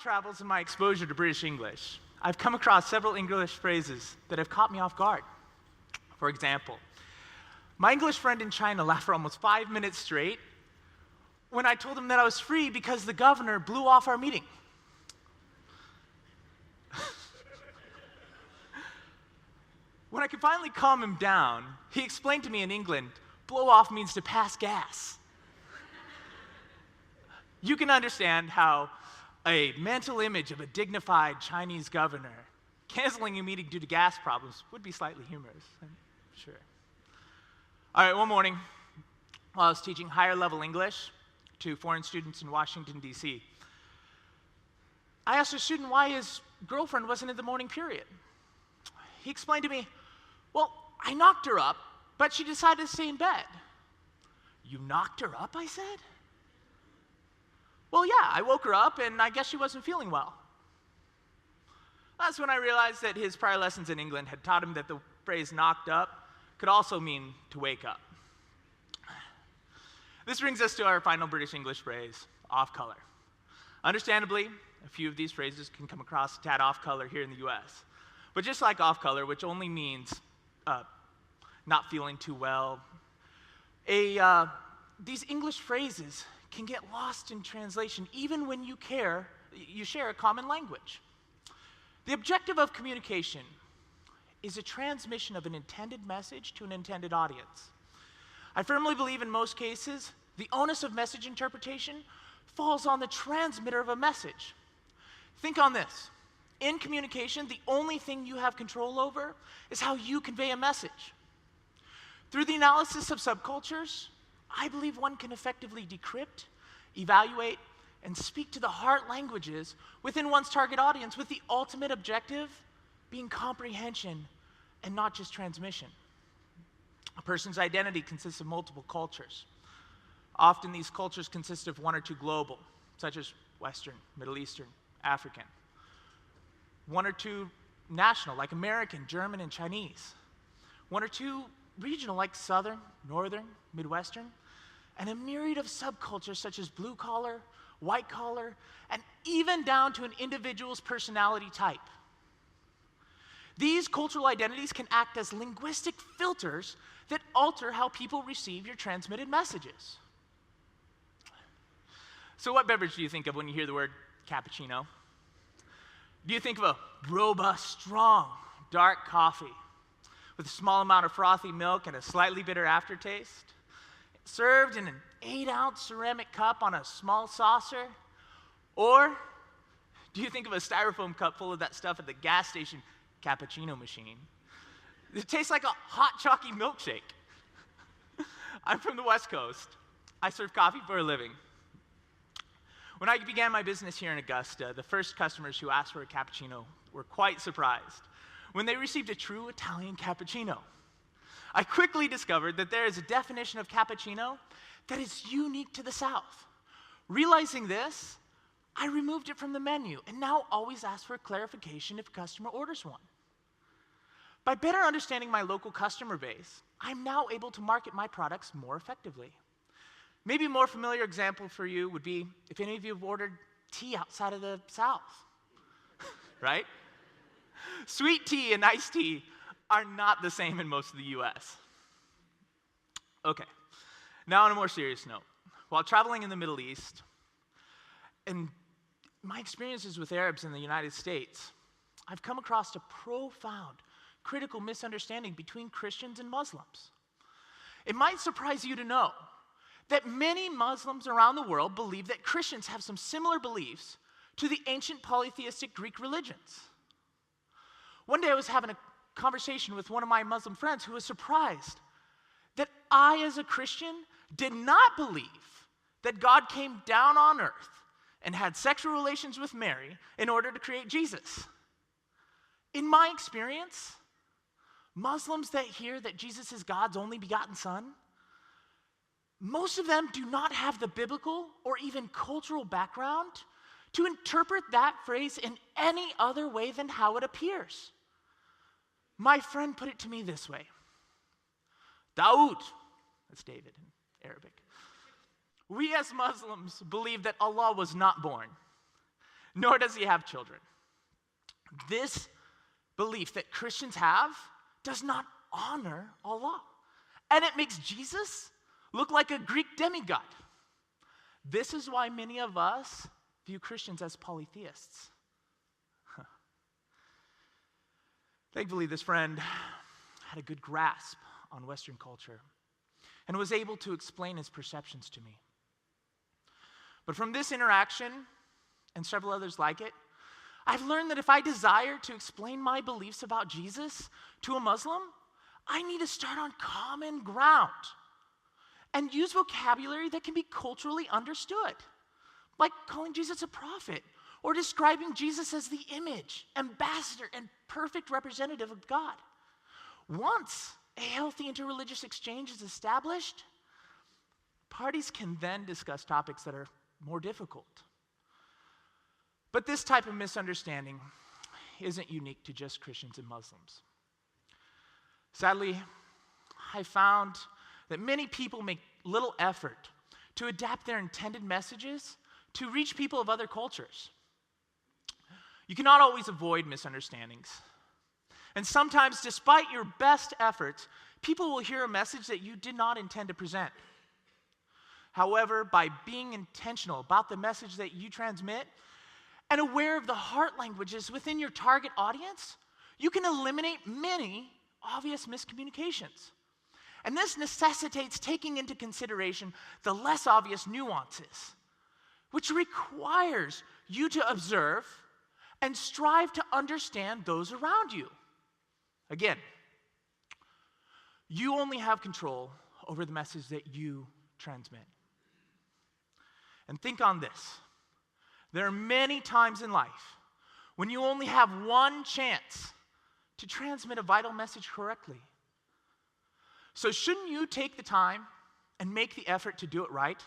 travels and my exposure to British English, I've come across several English phrases that have caught me off guard. For example, my English friend in China laughed for almost 5 minutes straight when I told him that I was free because the governor blew off our meeting. When I could finally calm him down, he explained to me in England, blow off means to pass gas. You can understand how a mental image of a dignified Chinese governor canceling a meeting due to gas problems would be slightly humorous, I'm sure. All right, one morning, while I was teaching higher level English to foreign students in Washington, D.C., I asked a student why his girlfriend wasn't in the morning period. He explained to me, well, I knocked her up, but she decided to stay in bed. You knocked her up, I said? Well, yeah, I woke her up, and I guess she wasn't feeling well. That's when I realized that his prior lessons in England had taught him that the phrase knocked up could also mean to wake up. This brings us to our final British English phrase, off color. Understandably, a few of these phrases can come across a tad off color here in the US. But just like off color, which only means not feeling too well, these English phrases can get lost in translation even when you share a common language. The objective of communication is a transmission of an intended message to an intended audience. I firmly believe in most cases, the onus of message interpretation falls on the transmitter of a message. Think on this. In communication, the only thing you have control over is how you convey a message. Through the analysis of subcultures, I believe one can effectively decrypt, evaluate, and speak to the heart languages within one's target audience with the ultimate objective being comprehension and not just transmission. A person's identity consists of multiple cultures. Often these cultures consist of one or two global, such as Western, Middle Eastern, African. One or two national, like American, German, and Chinese. One or two regional, like Southern, Northern, Midwestern. And a myriad of subcultures such as blue collar, white collar, and even down to an individual's personality type. These cultural identities can act as linguistic filters that alter how people receive your transmitted messages. So what beverage do you think of when you hear the word cappuccino? Do you think of a robust, strong, dark coffee with a small amount of frothy milk and a slightly bitter aftertaste? Served in an 8-ounce ceramic cup on a small saucer? Or do you think of a styrofoam cup full of that stuff at the gas station cappuccino machine? It tastes like a hot, chalky milkshake. I'm from the West Coast. I serve coffee for a living. When I began my business here in Augusta, the first customers who asked for a cappuccino were quite surprised when they received a true Italian cappuccino. I quickly discovered that there is a definition of cappuccino that is unique to the South. Realizing this, I removed it from the menu and now always ask for a clarification if a customer orders one. By better understanding my local customer base, I'm now able to market my products more effectively. Maybe a more familiar example for you would be if any of you have ordered tea outside of the South, right? Sweet tea and iced tea are not the same in most of the US. Okay, now on a more serious note. While traveling in the Middle East, and my experiences with Arabs in the United States, I've come across a profound, critical misunderstanding between Christians and Muslims. It might surprise you to know that many Muslims around the world believe that Christians have some similar beliefs to the ancient polytheistic Greek religions. One day I was having a conversation with one of my Muslim friends who was surprised that I, as a Christian, did not believe that God came down on earth and had sexual relations with Mary in order to create Jesus. In my experience, Muslims that hear that Jesus is God's only begotten Son, most of them do not have the biblical or even cultural background to interpret that phrase in any other way than how it appears. My friend put it to me this way. Dawood, that's David in Arabic. We as Muslims believe that Allah was not born, nor does he have children. This belief that Christians have does not honor Allah, and it makes Jesus look like a Greek demigod. This is why many of us view Christians as polytheists. Thankfully, this friend had a good grasp on Western culture and was able to explain his perceptions to me. But from this interaction, and several others like it, I've learned that if I desire to explain my beliefs about Jesus to a Muslim, I need to start on common ground and use vocabulary that can be culturally understood, like calling Jesus a prophet or describing Jesus as the image, ambassador, and perfect representative of God. Once a healthy interreligious exchange is established, parties can then discuss topics that are more difficult. But this type of misunderstanding isn't unique to just Christians and Muslims. Sadly, I found that many people make little effort to adapt their intended messages to reach people of other cultures. You cannot always avoid misunderstandings. And sometimes, despite your best efforts, people will hear a message that you did not intend to present. However, by being intentional about the message that you transmit and aware of the heart languages within your target audience, you can eliminate many obvious miscommunications. And this necessitates taking into consideration the less obvious nuances, which requires you to observe and strive to understand those around you. Again, you only have control over the message that you transmit. And think on this. There are many times in life when you only have one chance to transmit a vital message correctly. So shouldn't you take the time and make the effort to do it right?